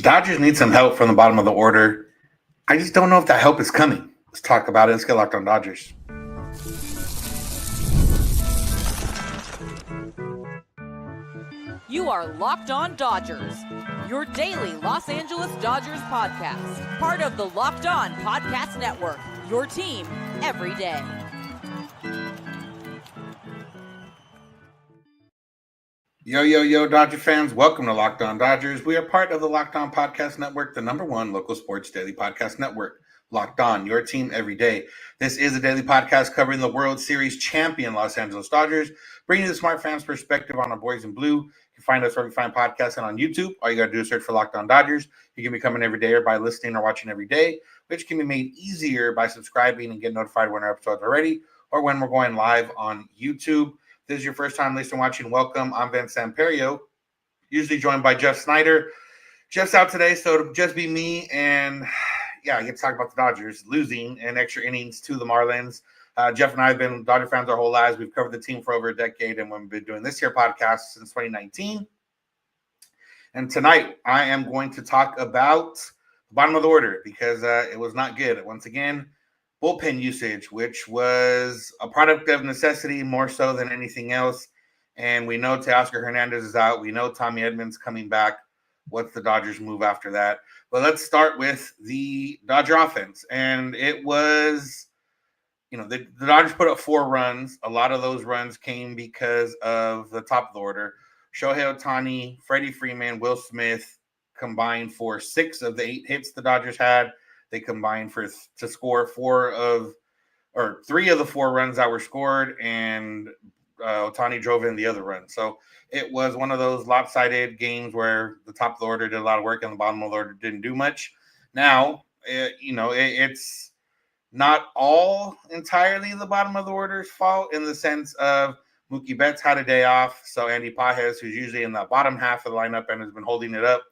Dodgers need some help from the bottom of the order. I just don't know if that help is coming. Let's talk about it. Let's get locked on Dodgers. You are Locked On Dodgers, your daily Los Angeles Dodgers podcast. Part of the Locked On Podcast Network, your team every day. Yo, Dodger fans. Welcome to Locked On Dodgers. We are part of the Locked On Podcast Network, the #1 local sports daily podcast network. Locked On, your team every day. This is a daily podcast covering the World Series champion Los Angeles Dodgers, bringing the smart fans' perspective on our boys in blue. You can find us wherever you find podcasts and on YouTube. All you got to do is search for Locked On Dodgers. You can become an everydayer by listening or watching every day, which can be made easier by subscribing and get notified when our episodes are ready or when we're going live on YouTube. If this is your first time listening or watching, welcome. I'm Vince Samperio, usually joined by Jeff Snyder. Jeff's out today, so it'll just be me and I get to talk about the Dodgers losing in extra innings to the Marlins. Jeff and I have been Dodger fans our whole lives. We've covered the team for over a decade, and we've been doing this here podcast since 2019. And tonight, I am going to talk about the bottom of the order because it was not good. Once again, bullpen usage, which was a product of necessity more so than anything else. And we know Teoscar Hernández is out. We know Tommy Edmonds coming back. What's the Dodgers move after that? But let's start with the Dodger offense. And it was, the Dodgers put up 4 runs. A lot of those runs came because of the top of the order. Shohei Ohtani, Freddie Freeman, Will Smith combined for 6 of the 8 hits the Dodgers had. They combined to score 3 of the 4 runs that were scored, and Ohtani drove in the other run. So it was one of those lopsided games where the top of the order did a lot of work and the bottom of the order didn't do much. Now, it's not all entirely the bottom of the order's fault in the sense of Mookie Betts had a day off. So Andy Pages, who's usually in the bottom half of the lineup and has been holding it up,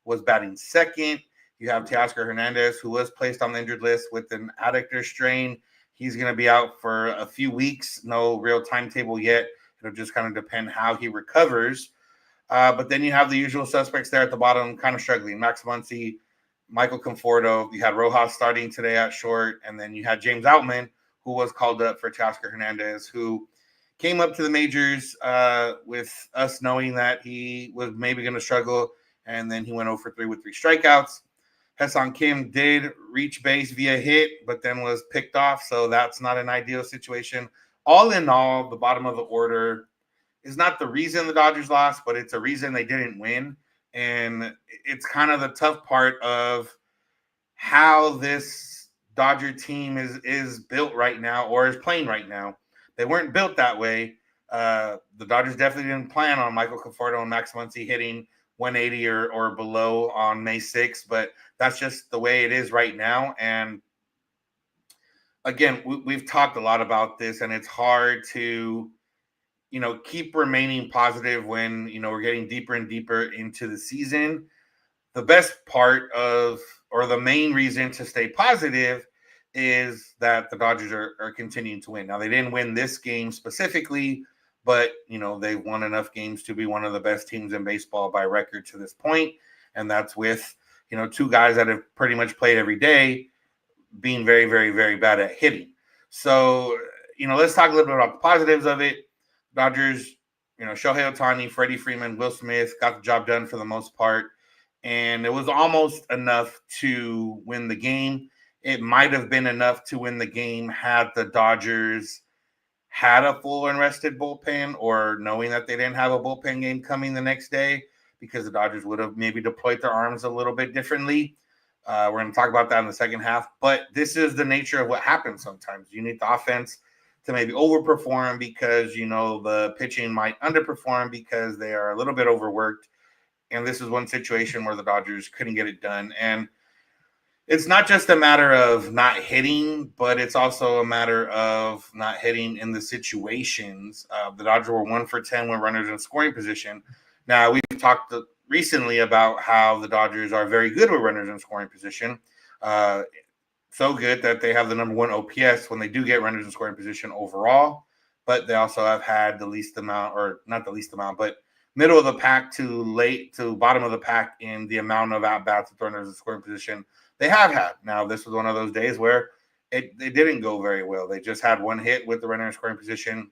was batting second. You have Teoscar Hernández, who was placed on the injured list with an adductor strain. He's going to be out for a few weeks. No real timetable yet. It'll just kind of depend how he recovers. But then you have the usual suspects there at the bottom kind of struggling. Max Muncy, Michael Conforto. You had Rojas starting today at short. And then you had James Outman, who was called up for Teoscar Hernández, who came up to the majors with us knowing that he was maybe going to struggle. And then he went 0 for 3 with 3 strikeouts. Ha-Seong Kim did reach base via hit, but then was picked off. So that's not an ideal situation. All in all, the bottom of the order is not the reason the Dodgers lost, but it's a reason they didn't win. And it's kind of the tough part of how this Dodger team is built right now or is playing right now. They weren't built that way. The Dodgers definitely didn't plan on Michael Conforto and Max Muncy hitting 180 or below on May 6th, but that's just the way it is right now. And again, we've talked a lot about this, and it's hard to, keep remaining positive when, we're getting deeper and deeper into the season. The best part or the main reason to stay positive is that the Dodgers are continuing to win. Now, they didn't win this game specifically, but, they won enough games to be one of the best teams in baseball by record to this point. And that's with, 2 guys that have pretty much played every day being very, very, very bad at hitting. So, let's talk a little bit about the positives of it. Dodgers, Shohei Ohtani, Freddie Freeman, Will Smith got the job done for the most part. And it was almost enough to win the game. It might have been enough to win the game had the Dodgers had a full and rested bullpen, or knowing that they didn't have a bullpen game coming the next day, because the Dodgers would have maybe deployed their arms a little bit differently. We're going to talk about that in the second half, but this is the nature of what happens sometimes. You need the offense to maybe overperform because, the pitching might underperform because they are a little bit overworked. And this is one situation where the Dodgers couldn't get it done. And it's not just a matter of not hitting, but it's also a matter of not hitting in the situations. The Dodgers were 1 for 10 with runners in scoring position. Now, we've talked recently about how the Dodgers are very good with runners in scoring position. So good that they have the #1 OPS when they do get runners in scoring position overall. But they also have had the least amount, or not the least amount, but middle of the pack to late to bottom of the pack in the amount of at-bats with runners in scoring position they have had. Now, this was one of those days where it didn't go very well. They just had one hit with the runner in scoring position.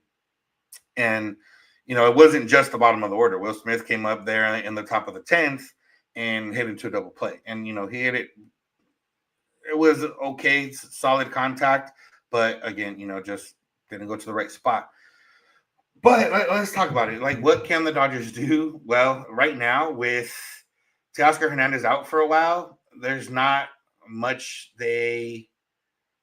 And, it wasn't just the bottom of the order. Will Smith came up there in the top of the 10th and hit into a double play. And, he hit it. It was okay, solid contact. But again, just didn't go to the right spot. But let's talk about it. Like, what can the Dodgers do? Well, right now, with Teoscar Hernández out for a while, there's not much they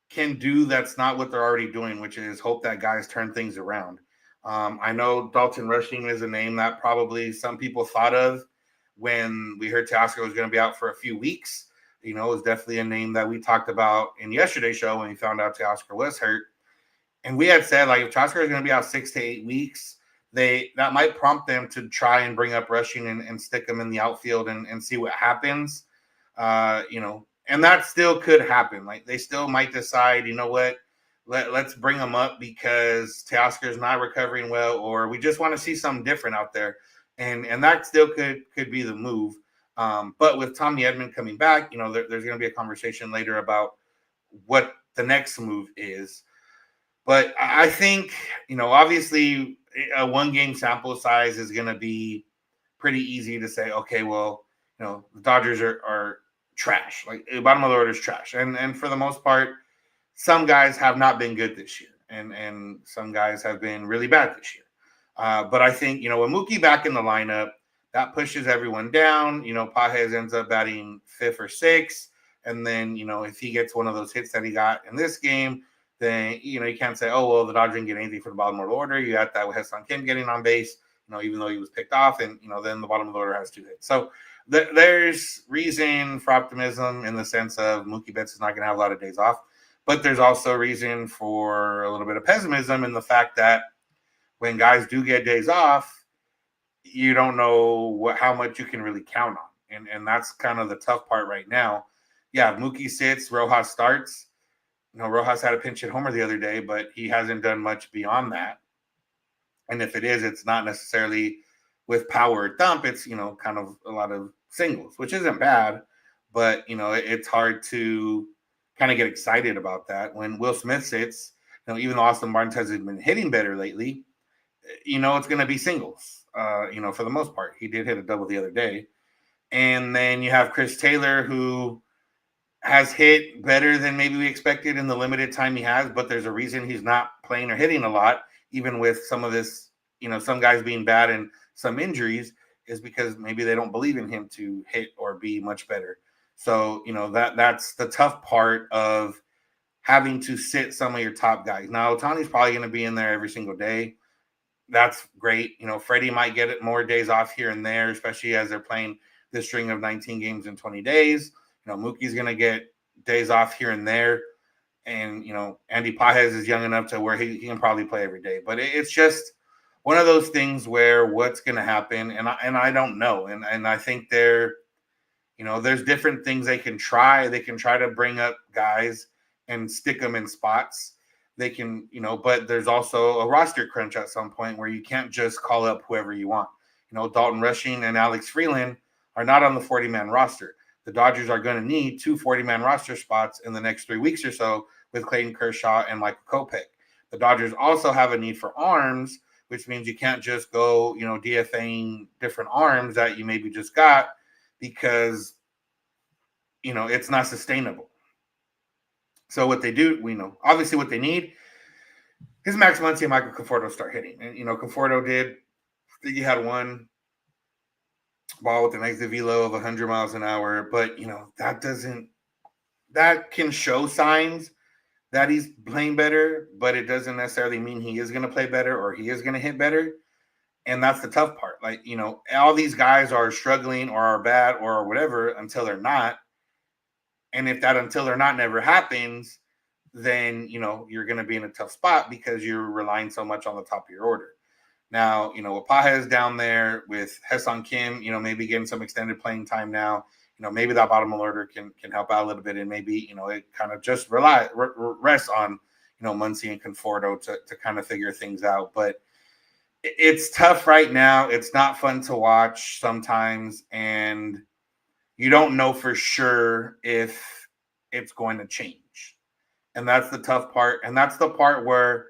can do that's not what they're already doing, which is hope that guys turn things around. I know Dalton Rushing is a name that probably some people thought of when we heard Teoscar was going to be out for a few weeks. It was definitely a name that we talked about in yesterday's show when we found out Teoscar was hurt. And we had said, like, if Teoscar is going to be out 6 to 8 weeks, that might prompt them to try and bring up Rushing and stick him in the outfield and see what happens. And that still could happen. Like, they still might decide, you know what, let's bring him up because Teoscar is not recovering well, or we just want to see something different out there. And that still could be the move. But with Tommy Edman coming back, there's going to be a conversation later about what the next move is. But I think, obviously a 1-game sample size is going to be pretty easy to say, okay, well, the Dodgers are trash. Like, the bottom of the order is trash. And for the most part, some guys have not been good this year. And some guys have been really bad this year. But I think, with Mookie back in the lineup, that pushes everyone down. Pages ends up batting 5th or 6th. And then, if he gets one of those hits that he got in this game, then, you can't say, oh, well, the Dodgers didn't get anything for the bottom of the order. You got that with Ha-Seong Kim getting on base, even though he was picked off, and, then the bottom of the order has 2 hits. So there's reason for optimism in the sense of Mookie Betts is not going to have a lot of days off. But there's also reason for a little bit of pessimism in the fact that when guys do get days off, you don't know how much you can really count on. And that's kind of the tough part right now. Yeah, Mookie sits, Rojas starts. Rojas had a pinch hit homer the other day, but he hasn't done much beyond that. And if it is, it's not necessarily with power or thump. It's, kind of a lot of singles, which isn't bad. But, it's hard to kind of get excited about that. When Will Smith sits, even though Austin Barnes has been hitting better lately, it's going to be singles, for the most part. He did hit a double the other day. And then you have Chris Taylor, who has hit better than maybe we expected in the limited time he has, but there's a reason he's not playing or hitting a lot, even with some of this, some guys being bad and some injuries, is because maybe they don't believe in him to hit or be much better. So, that's the tough part of having to sit some of your top guys. Now, Ohtani's probably going to be in there every single day. That's great. Freddie might get more days off here and there, especially as they're playing this string of 19 games in 20 days. Mookie's going to get days off here and there. And, Andy Pages is young enough to where he can probably play every day. But it's just one of those things where what's going to happen, and I don't know. And I think there's different things they can try. They can try to bring up guys and stick them in spots. They can, but there's also a roster crunch at some point where you can't just call up whoever you want. Dalton Rushing and Alex Freeland are not on the 40-man roster. The Dodgers are going to need 2 40-man roster spots in the next 3 weeks or so with Clayton Kershaw and Michael Kopech. The Dodgers also have a need for arms, which means you can't just go, DFAing different arms that you maybe just got because, it's not sustainable. So what they do, obviously what they need is Max Muncy and Michael Conforto start hitting. And, Conforto did, I think he had one ball with an exit velo of 100 miles an hour, but that can show signs that he's playing better, but it doesn't necessarily mean he is going to play better or he is going to hit better. And that's the tough part. Like, all these guys are struggling or are bad or whatever until they're not. And if that until they're not never happens, then, you're going to be in a tough spot because you're relying so much on the top of your order. Now, with Pages down there, with Ha-Seong Kim, maybe getting some extended playing time now, maybe that bottom of the order can help out a little bit. And maybe, it kind of just rests on, Muncy and Conforto to kind of figure things out. But it's tough right now. It's not fun to watch sometimes, and you don't know for sure if it's going to change. And that's the tough part. And that's the part where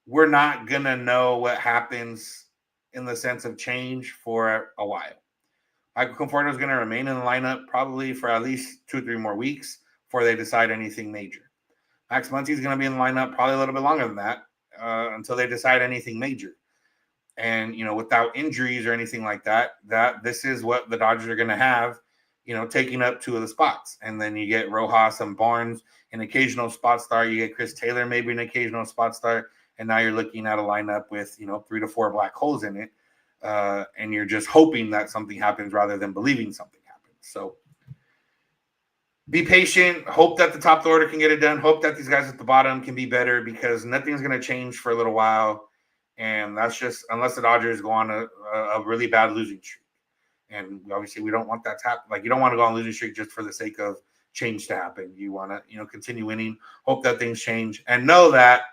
we're not going to know what happens in the sense of change for a while. Michael Conforto is going to remain in the lineup probably for at least 2-3 more weeks before they decide anything major. Max Muncy is going to be in the lineup probably a little bit longer than that until they decide anything major. And, without injuries or anything like that, this is what the Dodgers are going to have, taking up 2 of the spots. And then you get Rojas and Barnes, an occasional spot start. You get Chris Taylor, maybe an occasional spot start. And now you're looking at a lineup with, 3 to 4 black holes in it. And you're just hoping that something happens rather than believing something happens. So be patient. Hope that the top of the order can get it done. Hope that these guys at the bottom can be better, because nothing's going to change for a little while. And that's just unless the Dodgers go on a really bad losing streak. And obviously we don't want that to happen. Like, you don't want to go on a losing streak just for the sake of change to happen. You want to, continue winning, hope that things change, and know that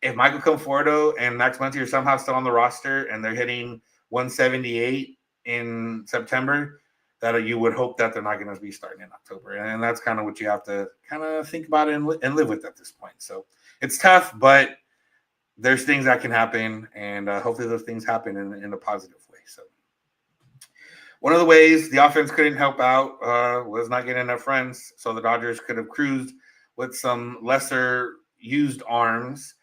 if Michael Conforto and Max Muncy are somehow still on the roster and they're hitting 178 in September, that you would hope that they're not going to be starting in October. And that's kind of what you have to kind of think about and live with at this point. So it's tough, but there's things that can happen, and hopefully those things happen in a positive way. So one of the ways the offense couldn't help out was not getting enough runs. So the Dodgers could have cruised with some lesser used arms.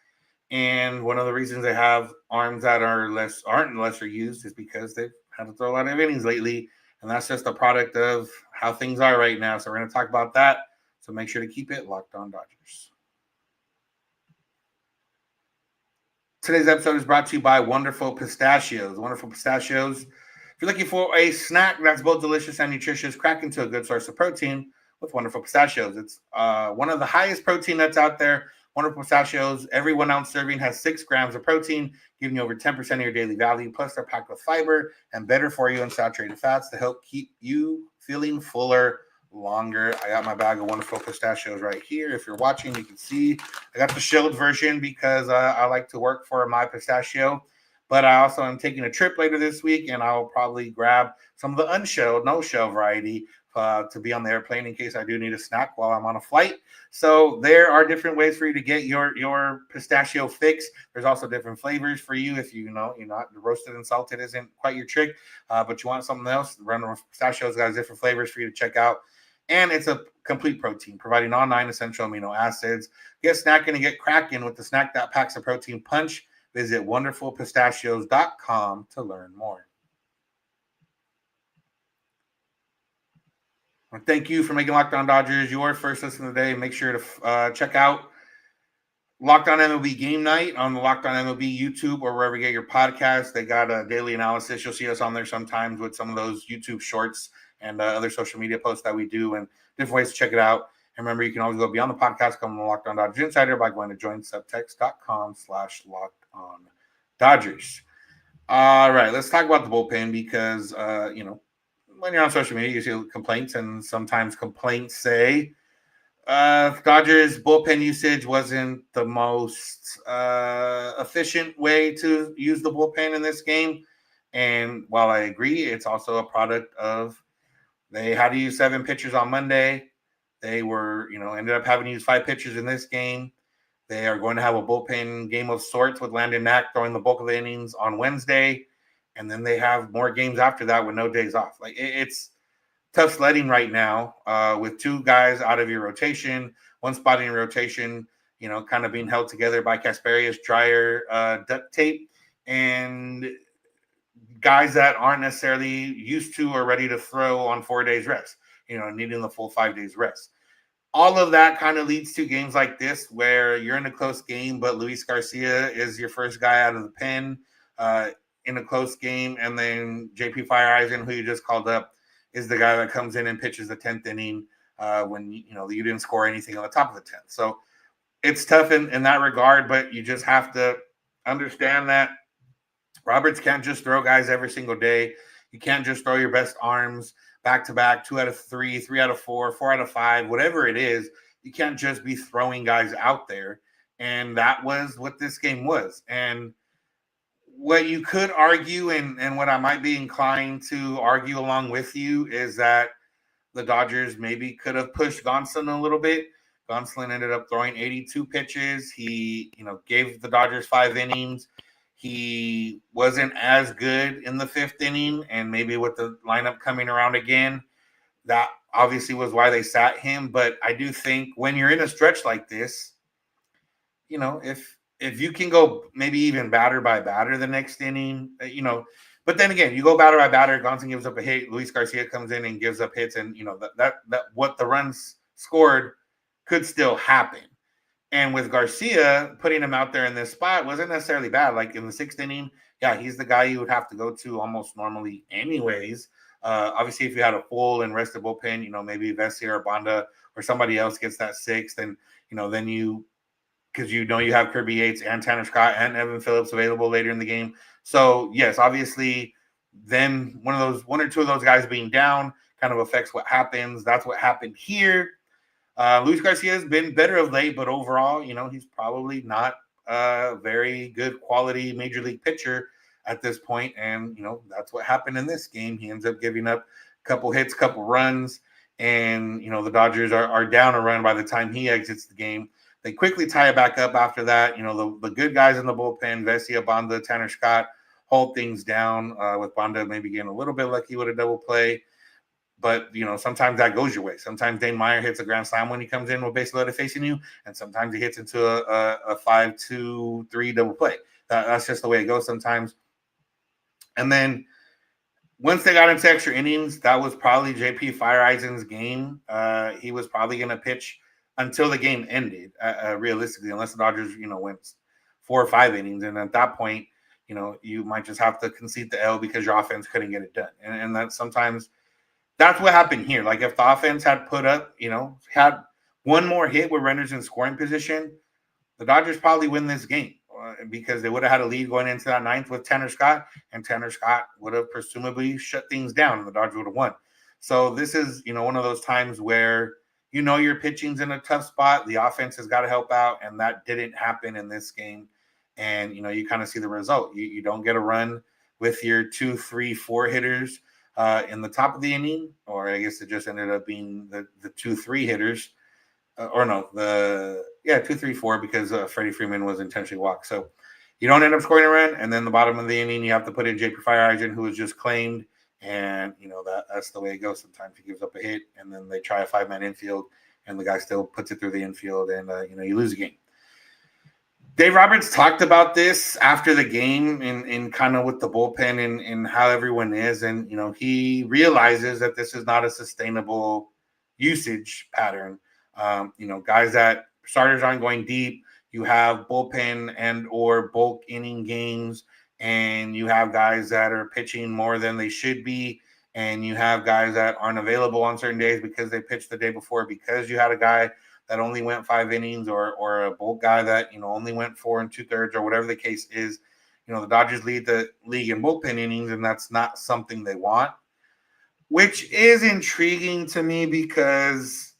And one of the reasons they have arms that aren't lesser used is because they've had to throw a lot of innings lately. And that's just a product of how things are right now. So we're going to talk about that. So make sure to keep it locked on Dodgers. Today's episode is brought to you by Wonderful Pistachios. Wonderful Pistachios. If you're looking for a snack that's both delicious and nutritious, crack into a good source of protein with Wonderful Pistachios. It's one of the highest protein nuts out there. Wonderful Pistachios, every 1 ounce serving has 6 grams of protein, giving you over 10% of your daily value. Plus, they're packed with fiber and better for you unsaturated fats to help keep you feeling fuller longer. I got my bag of Wonderful Pistachios right here. If you're watching, you can see I got the shelled version because I like to work for my pistachio. But I also am taking a trip later this week, and I'll probably grab some of the unshelled, no-shell variety to be on the airplane in case I do need a snack while I'm on a flight. So there are different ways for you to get your pistachio fix. There's also different flavors for you if you're not roasted and salted isn't quite your trick, but you want something else. Run with Pistachios got different flavors for you to check out. And it's a complete protein, providing all 9 essential amino acids. Get snacking and get cracking with the snack that packs a protein punch. Visit wonderfulpistachios.com to learn more. Well, thank you for making Locked On Dodgers your first listen today. Make sure to check out Locked On MLB Game Night on the Locked On MLB YouTube or wherever you get your podcasts. They got a daily analysis. You'll see us on there sometimes with some of those YouTube shorts and other social media posts that we do and different ways to check it out. And remember, you can always go beyond the podcast, come to Locked On Dodgers Insider by going to joinsubtext.com/LockedOnDodgers. All right, let's talk about the bullpen because, when you're on social media, you see complaints, and sometimes complaints say Dodgers bullpen usage wasn't the most efficient way to use the bullpen in this game. And while I agree, it's also a product of they had to use 7 pitchers on Monday. They were, ended up having to use 5 pitchers in this game. They are going to have a bullpen game of sorts with Landon Knack throwing the bulk of the innings on Wednesday. And then they have more games after that with no days off. Like, it's tough sledding right now with 2 guys out of your rotation, 1 spot in your rotation, kind of being held together by Kasperius dryer duct tape, and guys that aren't necessarily used to or ready to throw on 4 days rest, needing the full 5 days rest. All of that kind of leads to games like this where you're in a close game, but Luis Garcia is your first guy out of the pen in a close game. And then JP Fireeisen, who you just called up, is the guy that comes in and pitches the 10th inning when, you didn't score anything on the top of the 10th. So it's tough in that regard, but you just have to understand that Roberts can't just throw guys every single day. You can't just throw your best arms back-to-back, 2 out of 3, 3 out of 4, 4 out of 5, whatever it is. You can't just be throwing guys out there. And that was what this game was. And what you could argue, and what I might be inclined to argue along with you, is that the Dodgers maybe could have pushed Gonsolin a little bit. Gonsolin ended up throwing 82 pitches. He, gave the Dodgers 5 innings. He wasn't as good in the 5th inning, and maybe with the lineup coming around again, that obviously was why they sat him. But I do think when you're in a stretch like this, if you can go maybe even batter by batter the next inning, but then again, you go batter by batter, Gonsolin gives up a hit, Luis Garcia comes in and gives up hits, and that what the runs scored could still happen. And with Garcia, putting him out there in this spot wasn't necessarily bad. Like in the 6th inning, yeah, he's the guy you would have to go to almost normally anyways. Obviously, if you had a full and rested bullpen, maybe Vesia or Banda or somebody else gets that 6th, and then you, because you have Kirby Yates and Tanner Scott and Evan Phillips available later in the game. So yes, obviously, then one or two of those guys being down kind of affects what happens. That's what happened here. Luis Garcia has been better of late, but overall, he's probably not a very good quality major league pitcher at this point. And, that's what happened in this game. He ends up giving up a couple hits, couple runs, and, the Dodgers are down a run by the time he exits the game. They quickly tie it back up after that. The good guys in the bullpen, Vesia, Banda, Tanner Scott, hold things down, with Banda maybe getting a little bit lucky with a double play. But, sometimes that goes your way. Sometimes Dane Meyer hits a grand slam when he comes in with base loaded facing you, and sometimes he hits into a 5-2-3 double play. That's just the way it goes sometimes. And then once they got into extra innings, that was probably JP Fireeisen's game. He was probably going to pitch until the game ended, realistically, unless the Dodgers, went 4 or 5 innings. And at that point, you might just have to concede the L because your offense couldn't get it done. And that sometimes that's what happened here. Like if the offense had put up, had one more hit with runners in scoring position, the Dodgers probably win this game because they would have had a lead going into that 9th with Tanner Scott, and Tanner Scott would have presumably shut things down and the Dodgers would have won. So this is, one of those times where your pitching's in a tough spot. The offense has got to help out, and that didn't happen in this game. And, you kind of see the result. You don't get a run with your 2, 3, 4 hitters in the top of the inning, or I guess it just ended up being the 2, 3 hitters. 2, 3, 4, because Freddie Freeman was intentionally walked. So you don't end up scoring a run, and then the bottom of the inning, you have to put in JP Fireeisen, who was just claimed. And, that's the way it goes. Sometimes he gives up a hit, and then they try a 5-man infield, and the guy still puts it through the infield, and, you lose the game. Dave Roberts talked about this after the game in kind of with the bullpen and how everyone is. And, he realizes that this is not a sustainable usage pattern. Guys that starters aren't going deep. You have bullpen and or bulk inning games, and you have guys that are pitching more than they should be, and you have guys that aren't available on certain days because they pitched the day before, because you had a guy that only went 5 innings or a bulk guy that, only went 4 2/3 or whatever the case is. The Dodgers lead the league in bullpen innings, and that's not something they want, which is intriguing to me because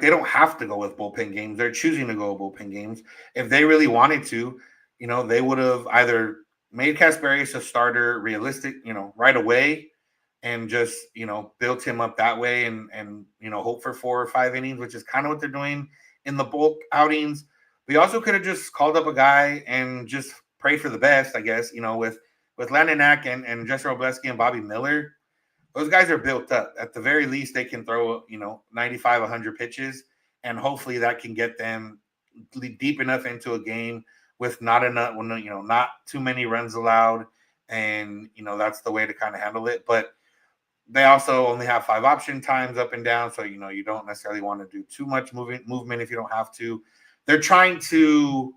they don't have to go with bullpen games. They're choosing to go with bullpen games. If they really wanted to, they would have either made Casparius a starter right away, and just, built him up that way and hope for 4 or 5 innings, which is kind of what they're doing in the bulk outings. We also could have just called up a guy and just pray for the best, I guess, with Landon Knack and Jesse Robleski and Bobby Miller. Those guys are built up. At the very least, they can throw, 95, 100 pitches, and hopefully that can get them deep enough into a game with not too many runs allowed. And, that's the way to kind of handle it. But they also only have 5 option times up and down. So, you don't necessarily want to do too much movement if you don't have to. They're trying to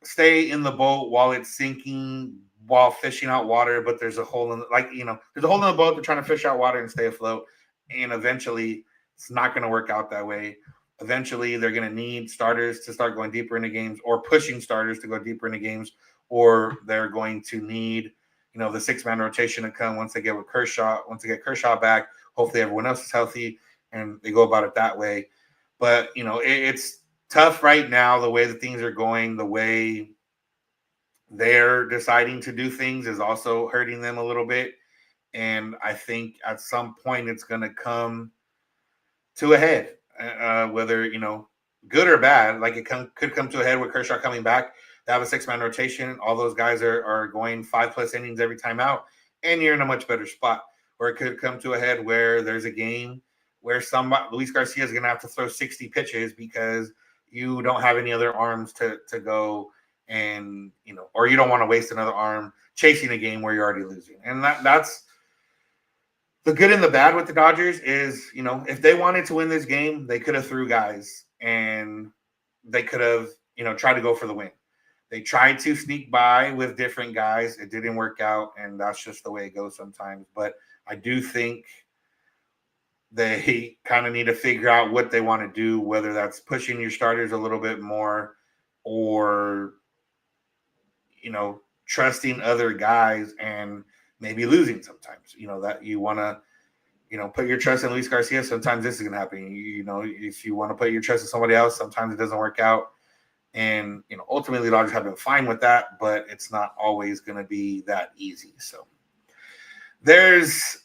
stay in the boat while it's sinking, while fishing out water, but there's a hole in there's a hole in the boat. They're trying to fish out water and stay afloat. And eventually it's not going to work out that way. Eventually they're going to need starters to start going deeper into games, or pushing starters to go deeper into games, or they're going to need, the 6-man rotation to come once they get Kershaw back. Hopefully everyone else is healthy, and they go about it that way. But, it's tough right now, the way that things are going, the way they're deciding to do things is also hurting them a little bit. And I think at some point it's going to come to a head, whether, good or bad. Like could come to a head with Kershaw coming back. They have a 6-man rotation. All those guys are going 5+ innings every time out, and you're in a much better spot. Or it could come to a head where there's a game where Luis Garcia is going to have to throw 60 pitches because you don't have any other arms to go, and or you don't want to waste another arm chasing a game where you're already losing. And that's the good and the bad with the Dodgers is, if they wanted to win this game, they could have threw guys and they could have, tried to go for the win. They tried to sneak by with different guys. It didn't work out, and that's just the way it goes sometimes. But I do think they kind of need to figure out what they want to do, whether that's pushing your starters a little bit more or, trusting other guys and maybe losing sometimes, that you want to, put your trust in Luis Garcia. Sometimes this is going to happen. If you want to put your trust in somebody else, sometimes it doesn't work out. And, ultimately the Dodgers have been fine with that, but it's not always going to be that easy. So there's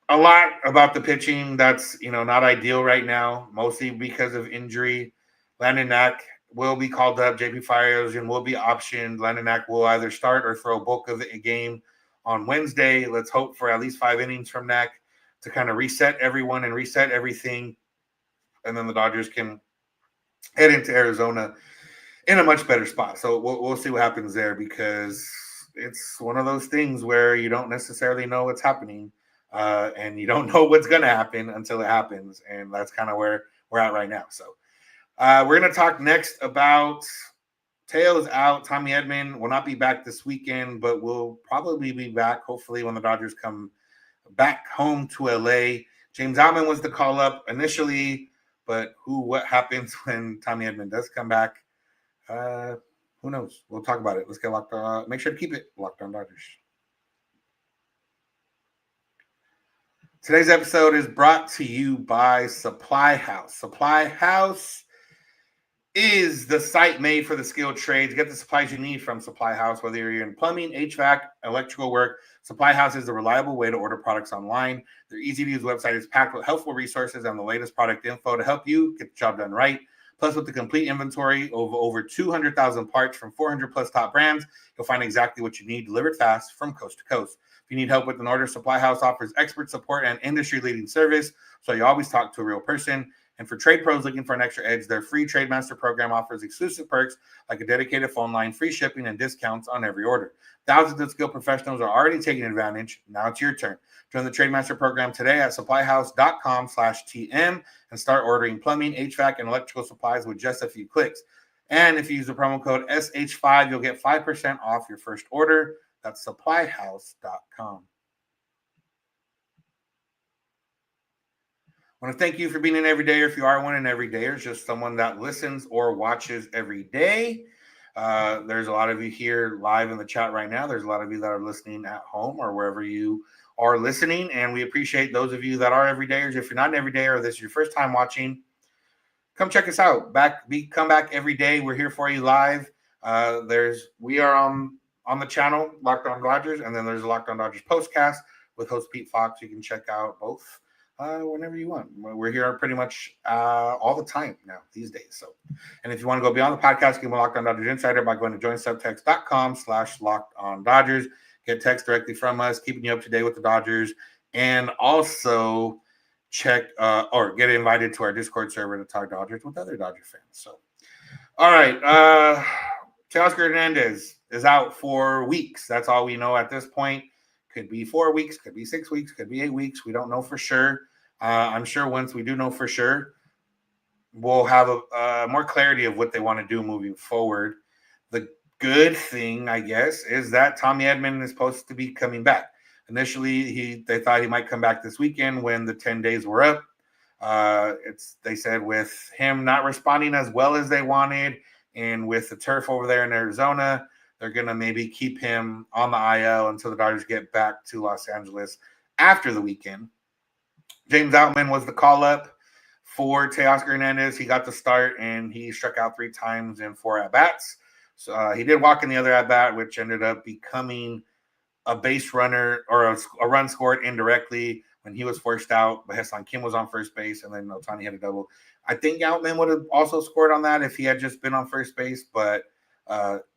a lot about the pitching that's, not ideal right now, mostly because of injury. Landon Knack will be called up. JP Fireogen will be optioned. Landon Knack will either start or throw bulk of the game on Wednesday. Let's hope for at least 5 innings from Knack to kind of reset everyone and reset everything. And then the Dodgers can head into Arizona in a much better spot. So we'll see what happens there, because it's one of those things where you don't necessarily know what's happening, and you don't know what's going to happen until it happens. And that's kind of where we're at right now. So we're going to talk next about Teo's out. Tommy Edman will not be back this weekend, but will probably be back, hopefully, when the Dodgers come back home to LA. James Outman was the call up initially, but what happens when Tommy Edman does come back? Who knows? We'll talk about it. Let's get locked on. Make sure to keep it locked on Dodgers. Today's episode is brought to you by Supply House. Supply House is the site made for the skilled trades. Get the supplies you need from Supply House, whether you're in plumbing, HVAC, electrical work. Supply House is a reliable way to order products online. Their easy-to-use website is packed with helpful resources and the latest product info to help you get the job done right. Plus, with the complete inventory of over 200,000 parts from 400+ top brands, you'll find exactly what you need delivered fast from coast to coast. If you need help with an order, Supply House offers expert support and industry-leading service, so you always talk to a real person. And for trade pros looking for an extra edge, their free Trade Master program offers exclusive perks like a dedicated phone line, free shipping, and discounts on every order. Thousands of skilled professionals are already taking advantage. Now it's your turn. Join the Trade Master program today at supplyhouse.com/TM and start ordering plumbing, HVAC, and electrical supplies with just a few clicks. And if you use the promo code SH5, you'll get 5% off your first order. That's supplyhouse.com. I want to thank you for being an everydayer. If you are one, an everydayer is just someone that listens or watches every day. There's a lot of you here live in the chat right now. There's a lot of you that are listening at home or wherever you are listening, and we appreciate those of you that are everydayers. If you're not an everydayer or this is your first time watching, come check us out. Come back every day. We're here for you live. We are on the channel Locked On Dodgers, and then there's a Locked On Dodgers postcast with host Pete Fox. You can check out both whenever you want. We're here pretty much all the time now these days. So, and if you want to go beyond the podcast, you can be Locked On Dodgers Insider by going to joinsubtext.com/Locked On Dodgers. Get text directly from us, keeping you up to date with the Dodgers, and also check or get invited to our Discord server to talk Dodgers with other Dodger fans. So, all right, Teoscar Hernández is out for weeks. That's all we know at this point. Could be 4 weeks, could be 6 weeks, could be 8 weeks. We don't know for sure. I'm sure once we do know for sure, we'll have more clarity of what they want to do moving forward. The good thing, I guess, is that Tommy Edman is supposed to be coming back. Initially, they thought he might come back this weekend when the 10 days were up. They said with him not responding as well as they wanted, and with the turf over there in Arizona, they're going to maybe keep him on the IL until the Dodgers get back to Los Angeles after the weekend. James Outman was the call-up for Teoscar Hernández. He got the start, and he struck out 3 times in 4 at-bats. So he did walk in the other at bat, which ended up becoming a base runner or a run scored indirectly when he was forced out. But Ha-Seong Kim was on first base, and then Ohtani had a double. I think Outman would have also scored on that if he had just been on first base. But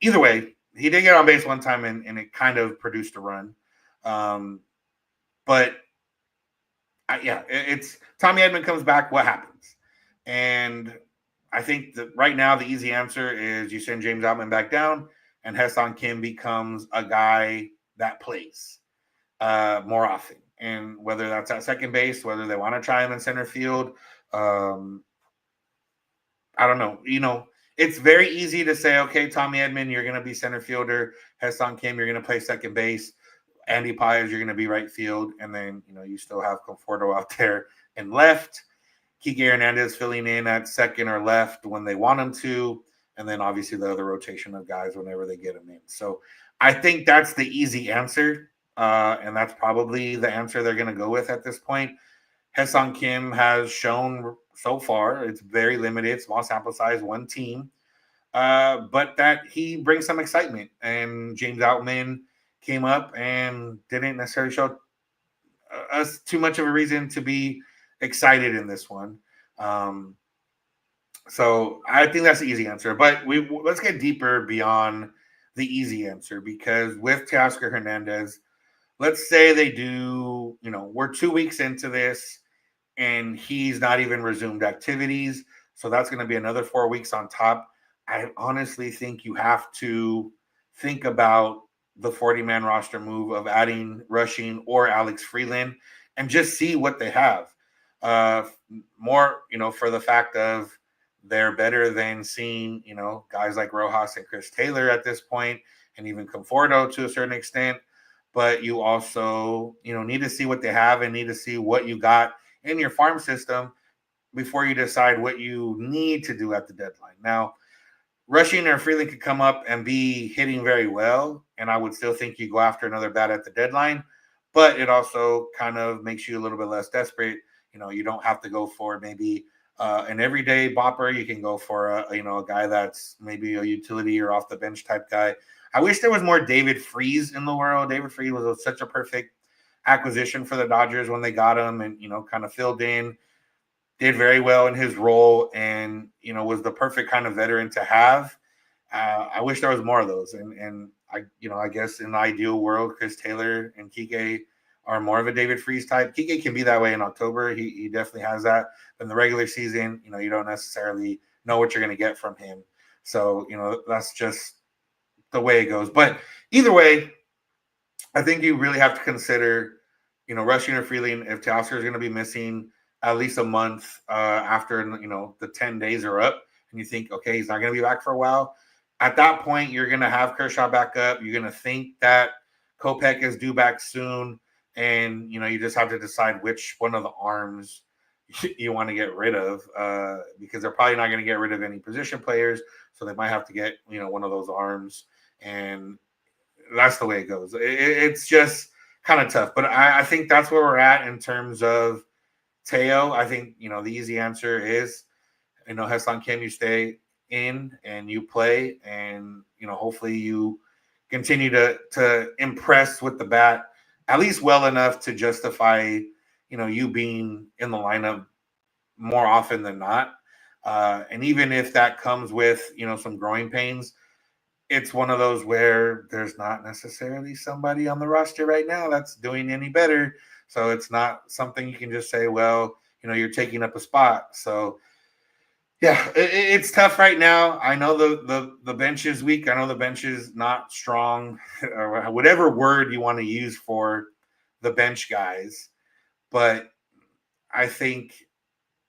either way, he did get on base one time, and it kind of produced a run. But it's Tommy Edman comes back. What happens? And I think that right now the easy answer is you send James Outman back down, and Ha-Seong Kim becomes a guy that plays more often. And whether that's at second base, whether they want to try him in center field, I don't know. It's very easy to say, okay, Tommy Edman, you're going to be center fielder. Ha-Seong Kim, you're going to play second base. Andy Paez, you're going to be right field. And then, you still have Conforto out there in left. Kike Hernandez filling in at second or left when they want him to. And then obviously the other rotation of guys whenever they get him in. So I think that's the easy answer. And that's probably the answer they're going to go with at this point. Ha-Seong Kim has shown so far, it's very limited, small sample size, one team, but that he brings some excitement. And James Outman came up and didn't necessarily show us too much of a reason to be excited in this one. So I think that's the easy answer. But let's get deeper beyond the easy answer, because with Teoscar Hernandez, let's say they do, we're 2 weeks into this and he's not even resumed activities. So that's going to be another 4 weeks on top. I honestly think you have to think about the 40-man roster move of adding Rushing or Alex Freeland and just see what they have. More, for the fact of they're better than seeing, guys like Rojas and Chris Taylor at this point, and even Conforto to a certain extent. But you also, need to see what they have and need to see what you got in your farm system before you decide what you need to do at the deadline. Now, Rushing or Freeland could come up and be hitting very well, and I would still think you go after another bat at the deadline, but it also kind of makes you a little bit less desperate. You don't have to go for maybe an everyday bopper. You can go for a guy that's maybe a utility or off the bench type guy. I wish there was more David Freese in the world. David Freese was such a perfect acquisition for the Dodgers when they got him, and kind of filled in, did very well in his role, and was the perfect kind of veteran to have. I wish there was more of those, and I guess in the ideal world, Chris Taylor and Kike are more of a David Freese type. Kike can be that way in October. He definitely has that. But in the regular season, you don't necessarily know what you're going to get from him. So, that's just the way it goes. But either way, I think you really have to consider, Rushing or Freeland, if Teoscar is going to be missing at least a month after, the 10 days are up, and you think, okay, he's not going to be back for a while. At that point, you're going to have Kershaw back up. You're going to think that Kopech is due back soon. And, you just have to decide which one of the arms you want to get rid of, because they're probably not going to get rid of any position players. So they might have to get, one of those arms. And that's the way it goes. It's just kind of tough. But I think that's where we're at in terms of Teo. I think, the easy answer is, Ha-Seong Kim, you stay in and you play. And, hopefully you continue to impress with the bat, at least well enough to justify, you being in the lineup more often than not. And even if that comes with, some growing pains, it's one of those where there's not necessarily somebody on the roster right now that's doing any better. So it's not something you can just say, well, you're taking up a spot. So yeah, it's tough right now. I know the bench is weak. I know the bench is not strong, or whatever word you want to use for the bench guys. But I think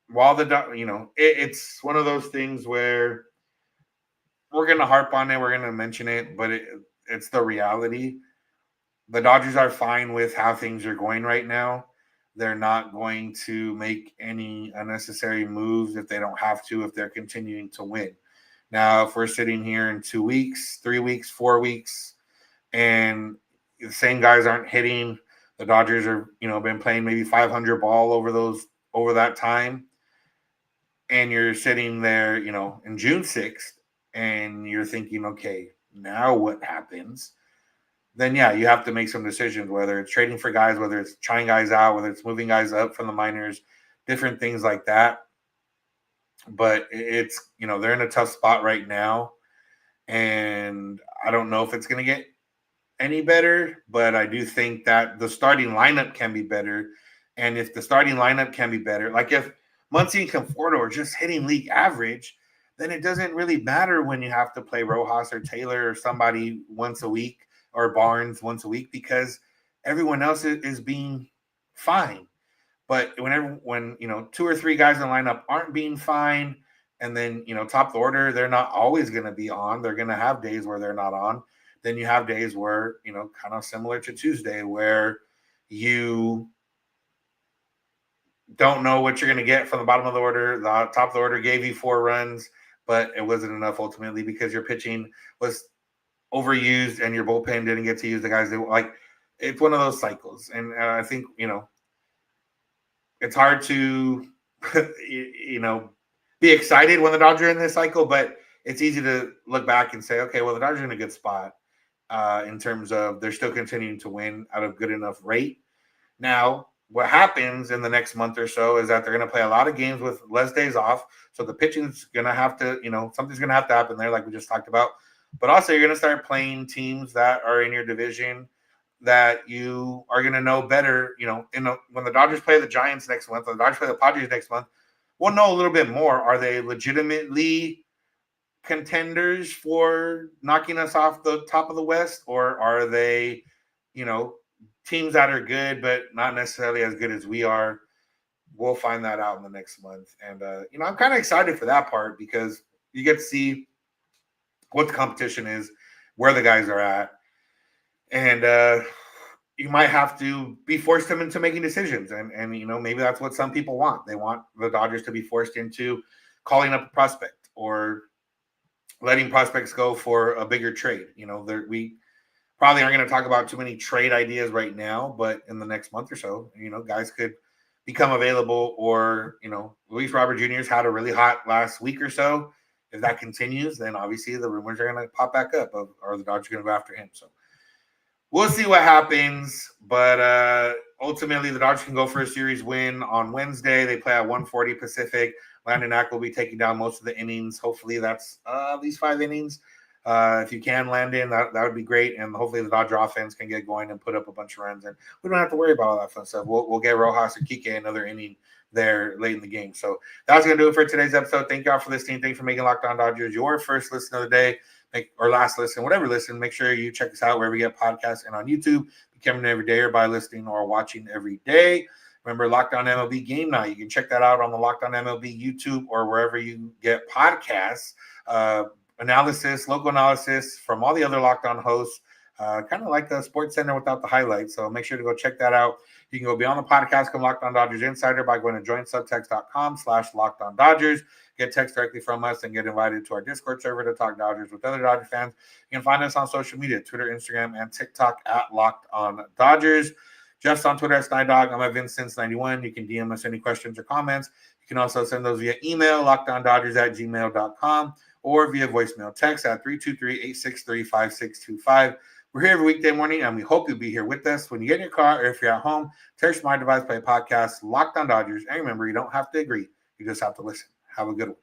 while it's one of those things where we're going to harp on it, we're going to mention it, but it's the reality. The Dodgers are fine with how things are going right now. They're not going to make any unnecessary moves if they don't have to, if they're continuing to win. Now, if we're sitting here in 2 weeks, 3 weeks, 4 weeks, and the same guys aren't hitting, the Dodgers are, been playing maybe 500 ball over that time, and you're sitting there, in June 6th, and you're thinking, okay, now what happens? Then yeah, you have to make some decisions, whether it's trading for guys, whether it's trying guys out, whether it's moving guys up from the minors, different things like that. But it's, they're in a tough spot right now, and I don't know if it's going to get any better, but I do think that the starting lineup can be better. And if the starting lineup can be better, like if Muncy and Conforto are just hitting league average, then it doesn't really matter when you have to play Rojas or Taylor or somebody once a week or Barnes once a week, because everyone else is being fine. But when two or three guys in the lineup aren't being fine, and then top of the order, they're not always going to be on. They're going to have days where they're not on. Then you have days where kind of similar to Tuesday, where you don't know what you're going to get from the bottom of the order. The top of the order gave you 4 runs, but it wasn't enough ultimately because your pitching was overused and your bullpen didn't get to use the guys they like. It's one of those cycles, and I think it's hard to be excited when the Dodgers are in this cycle, but it's easy to look back and say, okay, well, the Dodgers are in a good spot in terms of they're still continuing to win at a good enough rate. Now, what happens in the next month or so is that they're going to play a lot of games with less days off. So the pitching's going to have to, something's going to have to happen there, like we just talked about. But also, you're going to start playing teams that are in your division that you are going to know better. When the Dodgers play the Giants next month, or the Dodgers play the Padres next month, we'll know a little bit more. Are they legitimately contenders for knocking us off the top of the West, or are they, teams that are good but not necessarily as good as we are? We'll find that out in the next month. And I'm kind of excited for that part because you get to see what the competition is, where the guys are at, and you might have to be forced them into making decisions. And maybe that's what some people want. They want the Dodgers to be forced into calling up a prospect or letting prospects go for a bigger trade. We probably aren't going to talk about too many trade ideas right now, but in the next month or so, guys could become available, or, Luis Robert Jr.'s had a really hot last week or so. If that continues, then obviously the rumors are going to pop back up of, are the Dodgers going to go after him? So we'll see what happens, but ultimately the Dodgers can go for a series win on Wednesday. They play at 1:40 Pacific. Landon Ack will be taking down most of the innings. Hopefully that's at least 5 innings. If you can, Landon, that would be great. And hopefully the Dodger offense can get going and put up a bunch of runs. And we don't have to worry about all that fun stuff. We'll get Rojas or Kike another inning there late in the game. So that's going to do it for today's episode. Thank y'all for listening. Thanks for making Locked On Dodgers your first listen of the day, or last listen, whatever listen. Make sure you check us out wherever you get podcasts and on YouTube. Becoming every day, or by listening or watching every day. Remember, Locked On MLB Game Night. You can check that out on the Locked On MLB YouTube or wherever you get podcasts. Analysis, local analysis from all the other Locked On hosts, kind of like the Sports Center without the highlights. So make sure to go check that out. You can go beyond the podcast, come Locked On Dodgers Insider by going to joinsubtext.com/Locked On Dodgers. Get text directly from us and get invited to our Discord server to talk Dodgers with other Dodger fans. You can find us on social media, Twitter, Instagram, and TikTok at Locked On Dodgers. Jeff's on Twitter at SnyDog. I'm at Vincent91. You can DM us any questions or comments. You can also send those via email, lockedondodgers@gmail.com, or via voicemail text at 323-863-5625. We're here every weekday morning, and we hope you'll be here with us. When you get in your car or if you're at home, tell your smart device, play a podcast, Locked On Dodgers. And remember, you don't have to agree. You just have to listen. Have a good one.